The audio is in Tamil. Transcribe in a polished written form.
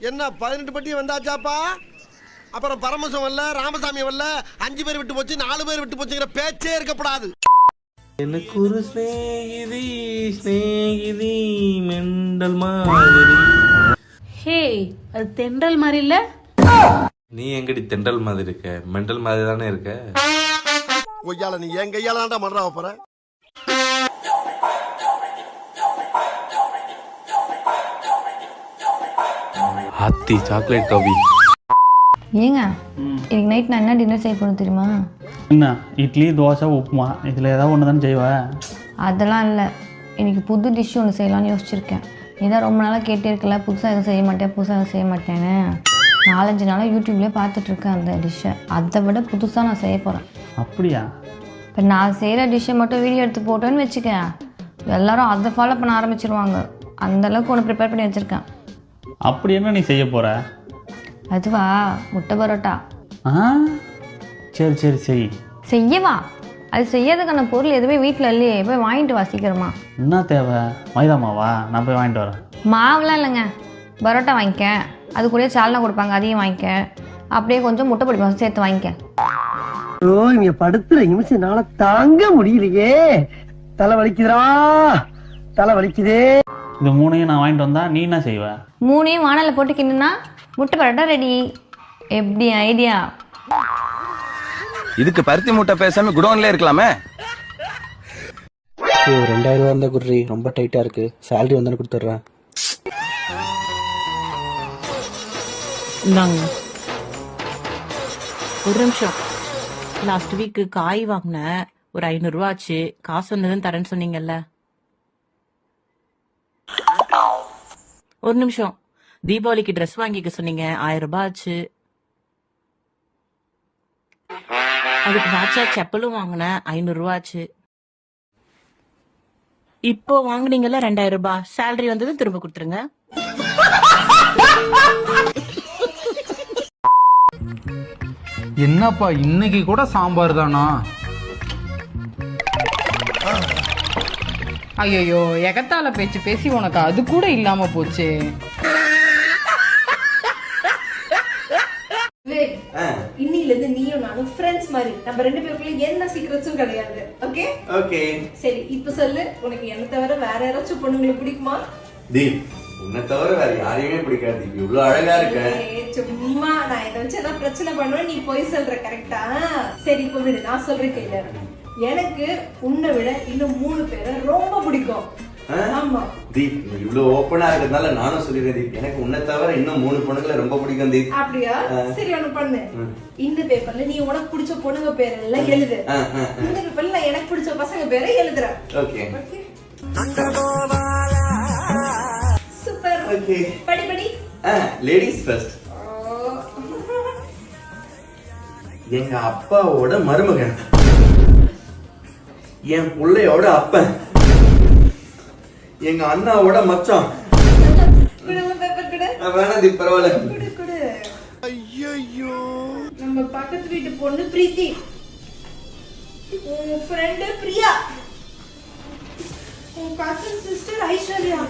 என்ன 18 பட்டி வந்தாச்சாப்பா? அப்புறம் பரமசம் வரல, ராமசாமி வரல, 5 பேர் விட்டு போச்சு, 4 பேர் விட்டு போச்சுங்கிற பேச்சே இருக்கப்படாது. எனக்கு ஒரு ஸ்நேகிதி மெண்டல் மாதிரி. ஹே, அது தென்றல் மாதிரி இல்ல? நீ எங்கடி தென்றல் மாதிரி இருக்க? மெண்டல் மாதிரி தானே இருக்க. கொய்யால நீ என் கையால தான்டா மறா போற. ஹாத்தி சாக்லேட் காபி. ஏங்க இன்னைக்கு நைட் நான் என்ன டின்னர் செய்ய போகிறேன் தெரியுமா? என்ன இட்லி தோசை உப்புமா இதில் ஏதாவது ஒன்று தானே செய்வேன். அதெல்லாம் இல்லை, இன்னைக்கு புது டிஷ் ஒன்று செய்யலான்னு யோசிச்சிருக்கேன். இதான் ரொம்ப நாளாக கேட்டே இருக்கல, புதுசாக எதுவும் செய்ய மாட்டேன் புதுசாக எதுவும் செய்ய மாட்டேன்னு 4-5 நாளாக யூடியூப்லேயே பார்த்துட்ருக்கேன் அந்த டிஷ்ஷை. அதை விட புதுசாக நான் செய்ய போகிறேன். அப்படியா? இப்போ நான் செய்கிற டிஷ்ஷை மட்டும் வீடியோ எடுத்து போட்டோன்னு வச்சுக்க, எல்லோரும் அதை ஃபாலோ பண்ண ஆரம்பிச்சிருவாங்க. அந்தளவுக்கு ஒன்று ப்ரிப்பேர் பண்ணி வச்சுருக்கேன். அப்படி என்ன நீ செய்ய போகிற? அதுவா, முட்டை பரோட்டா. சரி சரி சரி. செய்யவா? அது செய்யறதுக்கான பொருள் எதுவுமே வீட்டில் இல்லையே, போய் வாங்கிட்டு வா சீக்கிரமா. என்ன தேவை? மைதா மாவா? நான் போய் வாங்கிட்டு வரேன். மாவுலாம் இல்லைங்க, பரோட்டா வாங்கிக்க, அது கூட சால்னா கொடுப்பாங்க அதையும் வாங்கிக்க, அப்படியே கொஞ்சம் முட்டை பொடி சேர்த்து வாங்கிக்க. ஓ, இங்க படுத்துற நிமிஷம்னால தாங்க முடியலையே, தலை வலிக்குதுடா, தலை வலிக்குதே. இது 3ஐயும் நான் வாங்கிட்டு வந்தா நீ என்ன செய்வ? 3ஐயும் வானலில் போட்டு கிண்டுனா முட்டை பரோட்டா ரெடி. எப்படி ஐடியா? இதுக்கு பருத்தி மூட்டை பேசாம குடோன்ல இருக்கலாமே. 2000 ரூபா இருந்தா குர்ரி, ரொம்ப டைட்டா இருக்கு. சேலரி வந்தானே கொடுத்துட்றேன். இந்தாங்க ஒரு நிமிஷம். லாஸ்ட் வீக் காய் வாங்கினேன், ஒரு 500 ரூபா ஆச்சு. காசு வந்ததுன்னு தரேன்னு சொன்னீங்கல்ல. ஒரு நிமிஷம், தீபாவளிக்கு ட்ரெஸ் வாங்கிக்க சொன்னீங்க, 1000 ரூபாய் ஆச்சு. அதுக்கு மேட்சா செப்பலும் வாங்கினேன், 500 ரூபா ஆச்சு. இப்போ வாங்குனீங்கல்ல 2000 ரூபாய், சேலரி வந்ததும் திரும்ப கொடுத்துருங்க. என்னப்பா இன்னைக்கு கூட சாம்பார் தானா? ஐயோ, எகத்தால பேச்சு பேசி உனக்கு அது கூட இல்லாம போச்சு. இன்னில இருந்து நீயும் நானும் ஃப்ரெண்ட்ஸ் மாதிரி, நம்ம 2 பேருக்குள்ள என்ன சீக்ரெட்ஸும் கிடையாது. ஓகே ஓகே சரி, இப்ப சொல்லு, உனக்கு என்ன தவிர வேற யாராச்சும் பொண்ணுங்களை பிடிக்குமா? தீப், உன்னை தவிர வேற யாரையுமே பிடிக்காது. தீப், இவ்வளவு அழகா இருக்க. சும்மா நான் இதை வச்சு ஏதாவது பிரச்சனை பண்ணுவேன், நீ போய் சொல்ற. கரெக்டா? சரி, இப்ப விடு, நான் சொல்றேன் கையில. எனக்கு உன்னை விட இன்னும் 3 பேரை ரொம்ப பிடிக்கும். ஆமா தீப், இவ்வளவு ஓப்பனா இருக்கிறதுனால நானும் சொல்லிடுறேன். தீப், எனக்கு உன்னை தவிர இன்னும் 3 பொண்ணுங்களை ரொம்ப பிடிக்கும். தீப், அப்படியா? சரி, ஒண்ணு பண்ணு. இந்த பேப்பர்ல நீ உனக்கு பிடிச்ச பொண்ணுங்க பேர் எல்லாம் எழுது. இந்த பேப்பர்ல நான் எனக்கு பிடிச்ச பசங்க பேரை எழுதுறேன். Okay super. ஓகே, படி படி. Ladies first. எங்க அப்பாவோட மருமகன், என் பிள்ளையோட அப்பன், எங்க அண்ணாவோட மச்சான். வேணாம் தீப், பரவாயில்ல. ஐயோ, நம்ம பக்கத்து வீட்டு பொண்ணு பிரீத்தி, உன் ஃப்ரெண்ட் பிரியா, உன் கசின் சிஸ்டர் ஐஸ்வர்யா.